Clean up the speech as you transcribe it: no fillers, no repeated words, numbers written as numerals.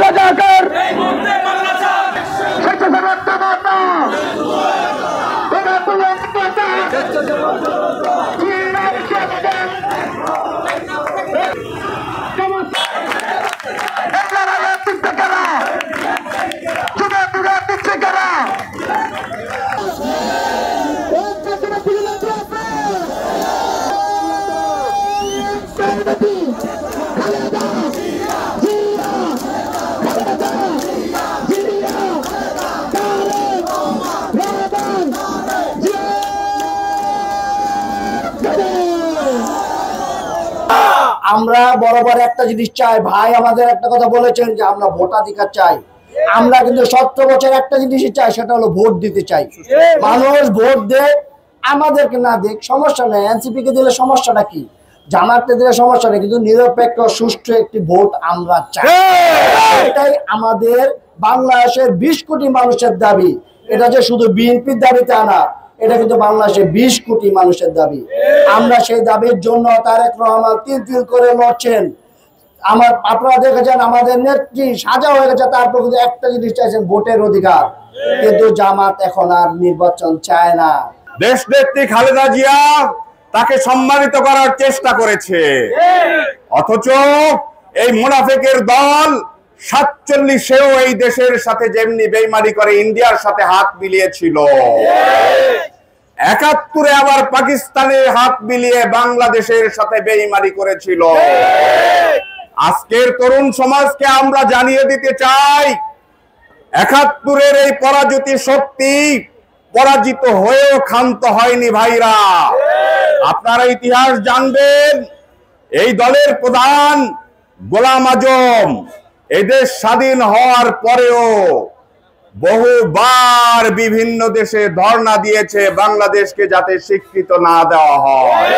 রাজাকার আমরা বরাবর একটা জিনিস চাই ভাই, আমাদের একটা কথা বলেছেন যে আমরা ভোটাধিকার চাই। আমরা কিন্তু 17 বছর একটা জিনিসই চাই, সেটা হলো ভোট দিতে চাই। মানুষ ভোট দেয়, আমাদেরকে না দেখ সমস্যা নেই, এনসিপি কে দিলে সমস্যাটা কি, জামাতকে দিলে সমস্যা নেই, কিন্তু নিরপেক্ষ সুষ্ঠু একটি ভোট আমরা চাই। এটাই আমাদের বাংলাদেশের 20 কোটি মানুষের দাবি। এটা যে শুধু বিএনপির দাবি তা না, এটা কিন্তু বাংলাদেশের 20 কোটি মানুষের দাবি। আমরা সেই দাবির জন্য তারেক রহমান তিল করে লড়ছেন। আপনারা দেখেছেন আমাদের নেত্রী সাজা হয়ে গেছে, তারপর কিন্তু একটা জিনিস চাইছেন, ভোটের অধিকার। কিন্তু জামাত এখন আর নির্বাচন চায় না। দেশ নেত্রী খালেদা জিয়া তাকে সম্মানিত করার চেষ্টা করেছে, অথচ এই মুনাফিকের দল 47-এও এই দেশের সাথে যেমনি বেইমানি করে ইন্ডিয়ার সাথে হাত মিলিয়েছিল, 71-এ আবার পাকিস্তানের হাত মিলিয়ে বাংলাদেশের সাথে বেইমানি করেছিল। আজকের তরুণ সমাজকে আমরা জানিয়ে দিতে চাই, 71-এর এই পরাজিত শক্তি পরাজিত হয়েও ক্ষান্ত হয়নি ভাইরা। আপনারা ইতিহাস জানবেন, এই দলের প্রধান গোলাম আজম এদেশ স্বাধীন হওয়ার পরেও বহুবার বিভিন্ন দেশে ধর্ণা দিয়েছে বাংলাদেশকে যাতে স্বীকৃত না দেওয়া হয়।